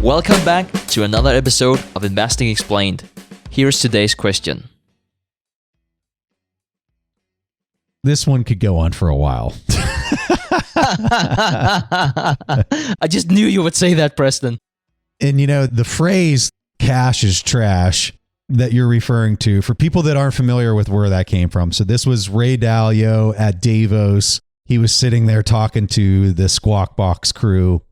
Welcome back to another episode of Investing Explained. Here's today's question. This one could go on for a while. I just knew you would say that, Preston. And the phrase cash is trash that you're referring to, for people that aren't familiar with where that came from. So this was Ray Dalio at Davos. He was sitting there talking to the Squawk Box crew,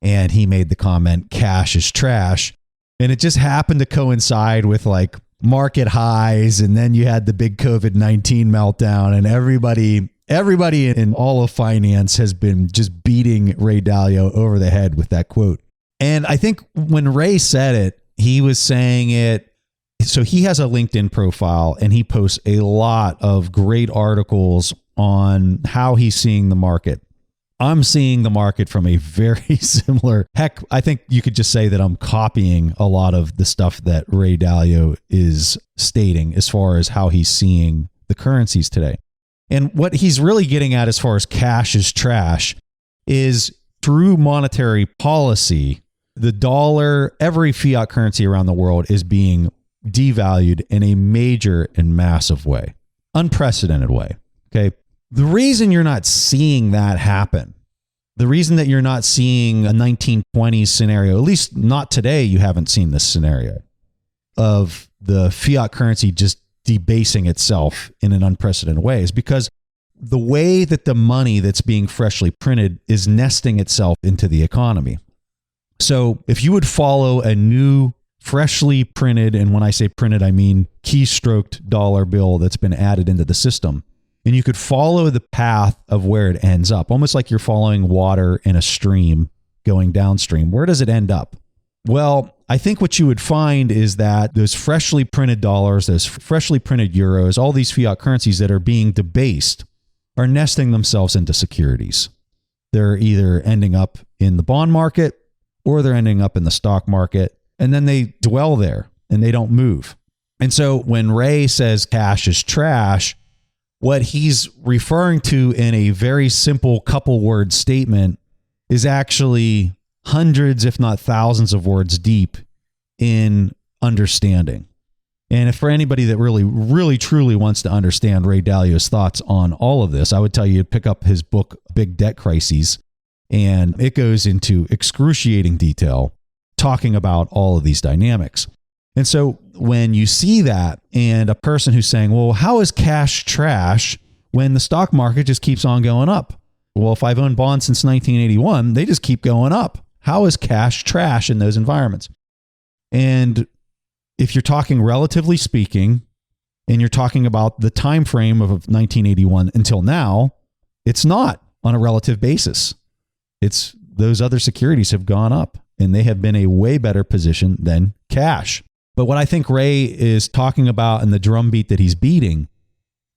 and he made the comment, cash is trash. And it just happened to coincide with like market highs. And then you had the big COVID-19 meltdown, and everybody in all of finance has been just beating Ray Dalio over the head with that quote. And I think when Ray said it, he was saying it. So he has a LinkedIn profile, and he posts a lot of great articles on how he's seeing the market. I'm seeing the market from a very similar, heck, I think you could just say that I'm copying a lot of the stuff that Ray Dalio is stating as far as how he's seeing the currencies today. And what he's really getting at as far as cash is trash is through monetary policy, the dollar, every fiat currency around the world is being devalued in a major and massive way, unprecedented way. Okay. The reason you're not seeing that happen, the reason that you're not seeing a 1920s scenario, at least not today, you haven't seen this scenario of the fiat currency just debasing itself in an unprecedented way, is because the way that the money that's being freshly printed is nesting itself into the economy. So if you would follow a new freshly printed, and when I say printed, I mean keystroked dollar bill that's been added into the system, and you could follow the path of where it ends up, almost like you're following water in a stream going downstream. Where does it end up? Well, I think what you would find is that those freshly printed dollars, those freshly printed euros, all these fiat currencies that are being debased are nesting themselves into securities. They're either ending up in the bond market or they're ending up in the stock market, and then they dwell there and they don't move. And so when Ray says cash is trash, what he's referring to in a very simple couple word statement is actually hundreds, if not thousands of words deep in understanding. And if for anybody that really, truly wants to understand Ray Dalio's thoughts on all of this, I would tell you to pick up his book, Big Debt Crises. And it goes into excruciating detail talking about all of these dynamics. And so when you see that, and a person who's saying, well, how is cash trash when the stock market just keeps on going up? Well, if I've owned bonds since 1981, they just keep going up. How is cash trash in those environments? And if you're talking relatively speaking, and you're talking about the time frame of 1981 until now, it's not on a relative basis. It's those other securities have gone up, and they have been a way better position than cash. But what I think Ray is talking about and the drumbeat that he's beating,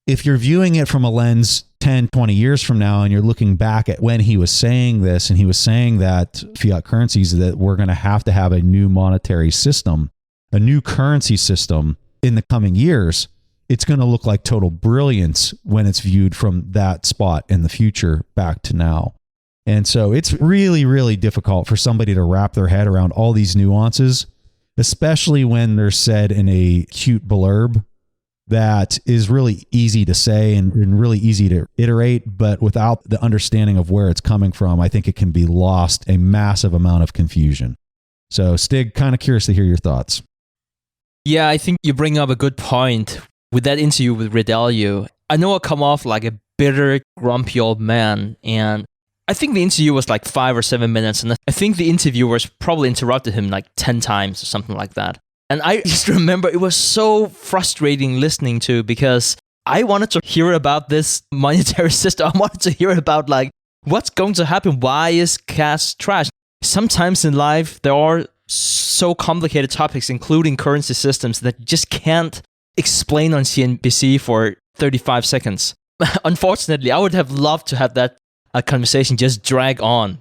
if you're viewing it from a lens 10, 20 years from now, and you're looking back at when he was saying this, and he was saying that fiat currencies, that we're going to have a new monetary system, a new currency system in the coming years, it's going to look like total brilliance when it's viewed from that spot in the future back to now. And so it's really, really difficult for somebody to wrap their head around all these nuances, especially when they're said in a cute blurb that is really easy to say and really easy to iterate, but without the understanding of where it's coming from, I think it can be lost a massive amount of confusion. So Stig, kind of curious to hear your thoughts. Yeah, I think you bring up a good point with that interview with Ray Dalio. I know I come off like a bitter, grumpy old man, and I think the interview was like 5 or 7 minutes, and I think the interviewers probably interrupted him like 10 times or something like that. And I just remember it was so frustrating listening to, because I wanted to hear about this monetary system. I wanted to hear about like what's going to happen. Why is cash trash? Sometimes in life, there are so complicated topics, including currency systems, that you just can't explain on CNBC for 35 seconds. Unfortunately, I would have loved to have that conversation just drag on.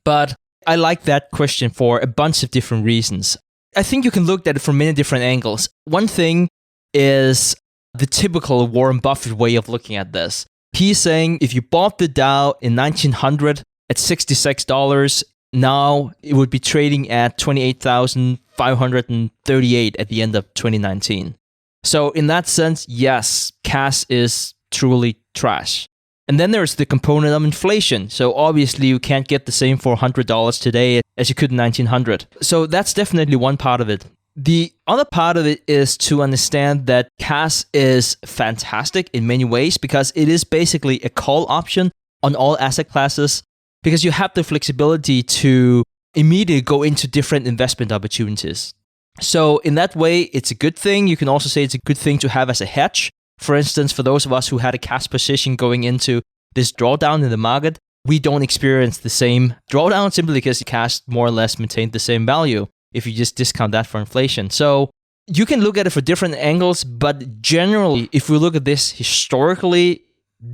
But I like that question for a bunch of different reasons. I think you can look at it from many different angles. One thing is the typical Warren Buffett way of looking at this. He's saying if you bought the Dow in 1900 at $66, Now it would be trading at 28,538 at the end of 2019. So in that sense, yes, cash is truly trash. And then there's the component of inflation. So obviously you can't get the same for $100 today as you could in 1900. So that's definitely one part of it. The other part of it is to understand that cash is fantastic in many ways because it is basically a call option on all asset classes because you have the flexibility to immediately go into different investment opportunities. So in that way, it's a good thing. You can also say it's a good thing to have as a hedge. For instance, for those of us who had a cash position going into this drawdown in the market, we don't experience the same drawdown simply because cash more or less maintained the same value if you just discount that for inflation. So you can look at it for different angles, but generally, if we look at this historically,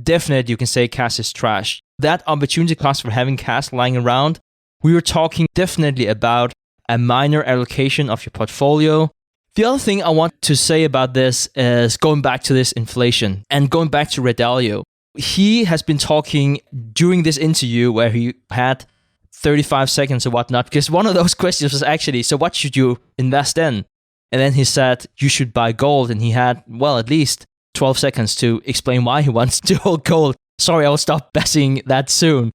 definitely you can say cash is trash. That opportunity cost for having cash lying around, we were talking definitely about a minor allocation of your portfolio. The other thing I want to say about this is going back to this inflation and going back to Ray Dalio. He has been talking during this interview where he had 35 seconds or whatnot, because one of those questions was actually, so what should you invest in? And then he said, you should buy gold. And he had, well, at least 12 seconds to explain why he wants to hold gold. Sorry, I'll stop guessing that soon.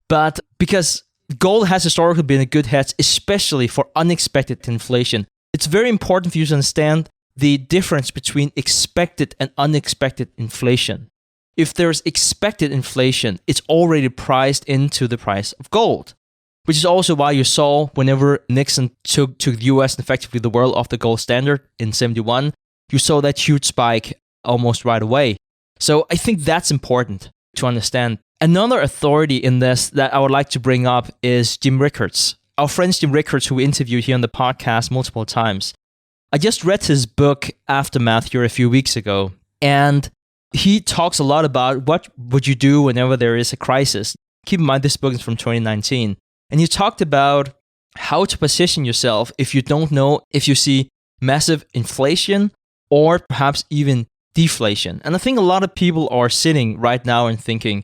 But because gold has historically been a good hedge, especially for unexpected inflation. It's very important for you to understand the difference between expected and unexpected inflation. If there's expected inflation, it's already priced into the price of gold, which is also why you saw whenever Nixon took the US and effectively the world off the gold standard in 71, you saw that huge spike almost right away. So I think that's important to understand. Another authority in this that I would like to bring up is Jim Rickards. Our friend Jim Rickards, who we interviewed here on the podcast multiple times. I just read his book, Aftermath, here a few weeks ago, and he talks a lot about what would you do whenever there is a crisis. Keep in mind, this book is from 2019. And he talked about how to position yourself if you don't know if you see massive inflation or perhaps even deflation. And I think a lot of people are sitting right now and thinking,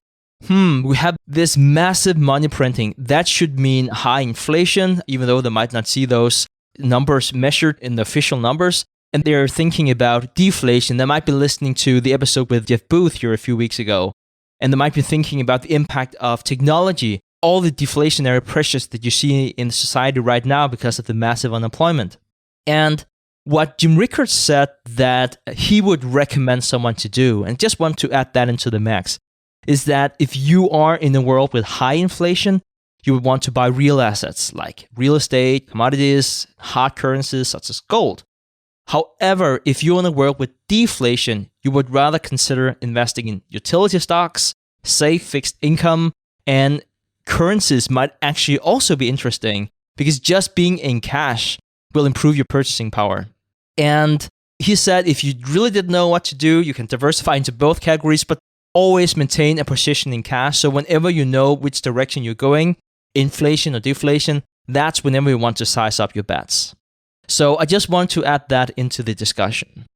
we have this massive money printing. That should mean high inflation, even though they might not see those numbers measured in the official numbers. And they're thinking about deflation. They might be listening to the episode with Jeff Booth here a few weeks ago. And they might be thinking about the impact of technology, all the deflationary pressures that you see in society right now because of the massive unemployment. And what Jim Rickards said that he would recommend someone to do, and just want to add that into the mix, is that if you are in a world with high inflation, you would want to buy real assets like real estate, commodities, hard currencies such as gold. However, if you're in a world with deflation, you would rather consider investing in utility stocks, safe fixed income, and currencies might actually also be interesting because just being in cash will improve your purchasing power. And he said if you really didn't know what to do, you can diversify into both categories, but always maintain a position in cash. So whenever you know which direction you're going, inflation or deflation, that's whenever you want to size up your bets. So I just want to add that into the discussion.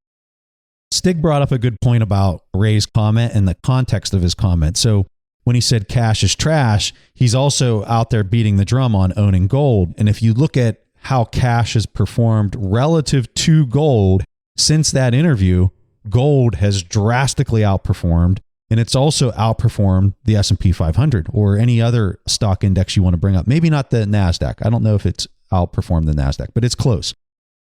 Stig brought up a good point about Ray's comment and the context of his comment. So when he said cash is trash, he's also out there beating the drum on owning gold. And if you look at how cash has performed relative to gold since that interview, gold has drastically outperformed. And it's also outperformed the S&P 500 or any other stock index you want to bring up. Maybe not the NASDAQ. I don't know if it's outperformed the NASDAQ, but it's close.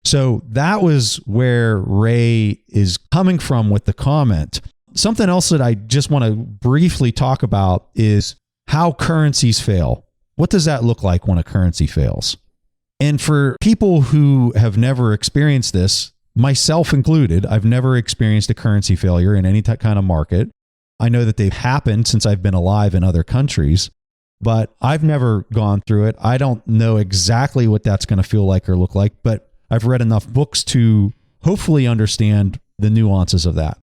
So that was where Ray is coming from with the comment. Something else that I just want to briefly talk about is how currencies fail. What does that look like when a currency fails? And for people who have never experienced this, myself included, I've never experienced a currency failure in any kind of market. I know that they've happened since I've been alive in other countries, but I've never gone through it. I don't know exactly what that's going to feel like or look like, but I've read enough books to hopefully understand the nuances of that.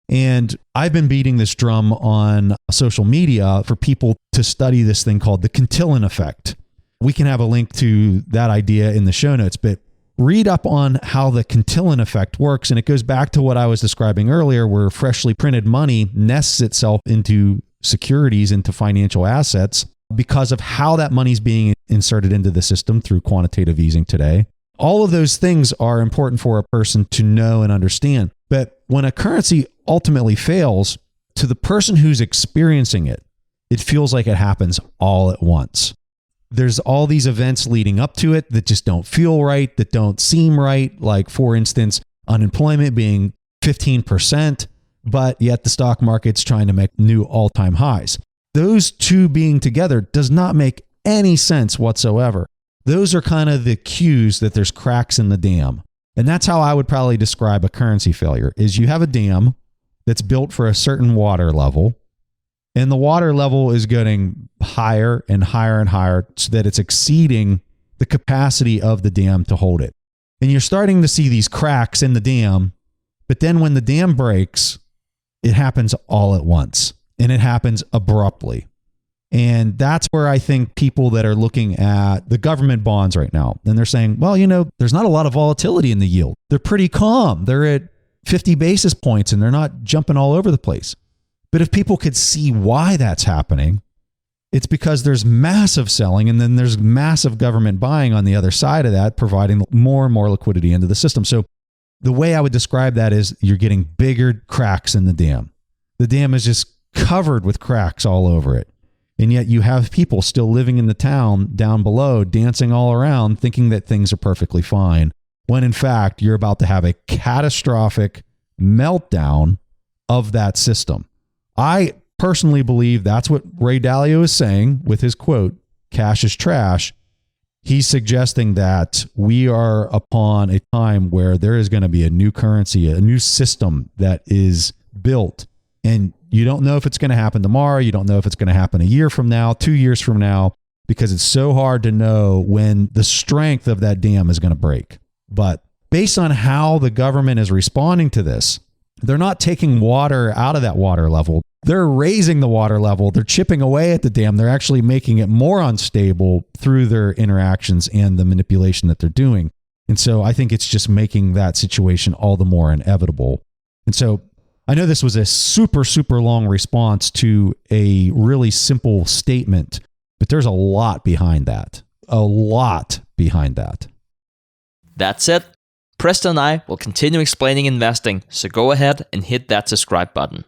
And I've been beating this drum on social media for people to study this thing called the Cantillon effect. We can have a link to that idea in the show notes, but read up on how the Cantillon effect works. And it goes back to what I was describing earlier, where freshly printed money nests itself into securities, into financial assets. because of how that money's being inserted into the system through quantitative easing today. All of those things are important for a person to know and understand. But when a currency ultimately fails, to the person who's experiencing it, it feels like it happens all at once. There's all these events leading up to it that just don't feel right, that don't seem right. Like, for instance, unemployment being 15%, but yet the stock market's trying to make new all-time highs. Those two being together does not make any sense whatsoever. Those are kind of the cues that there's cracks in the dam. And that's how I would probably describe a currency failure, is you have a dam that's built for a certain water level, and the water level is getting higher and higher and higher so that it's exceeding the capacity of the dam to hold it. And you're starting to see these cracks in the dam, but then when the dam breaks, it happens all at once, and it happens abruptly. And that's where I think people that are looking at the government bonds right now, and they're saying, well, there's not a lot of volatility in the yield. They're pretty calm. They're at 50 basis points and they're not jumping all over the place. But if people could see why that's happening, it's because there's massive selling and then there's massive government buying on the other side of that, providing more and more liquidity into the system. So the way I would describe that is you're getting bigger cracks in the dam. The dam is just covered with cracks all over it. And yet you have people still living in the town down below, dancing all around, thinking that things are perfectly fine, when in fact you're about to have a catastrophic meltdown of that system. I personally believe that's what Ray Dalio is saying with his quote, "Cash is trash." He's suggesting that we are upon a time where there is going to be a new currency, a new system that is built. And you don't know if it's going to happen tomorrow. You don't know if it's going to happen a year from now, 2 years from now, because it's so hard to know when the strength of that dam is going to break. But based on how the government is responding to this, they're not taking water out of that water level. They're raising the water level. They're chipping away at the dam. They're actually making it more unstable through their interactions and the manipulation that they're doing. And so I think it's just making that situation all the more inevitable. And so I know this was a super, super long response to a really simple statement, but there's a lot behind that. A lot behind that. That's it. Preston and I will continue explaining investing, so go ahead and hit that subscribe button.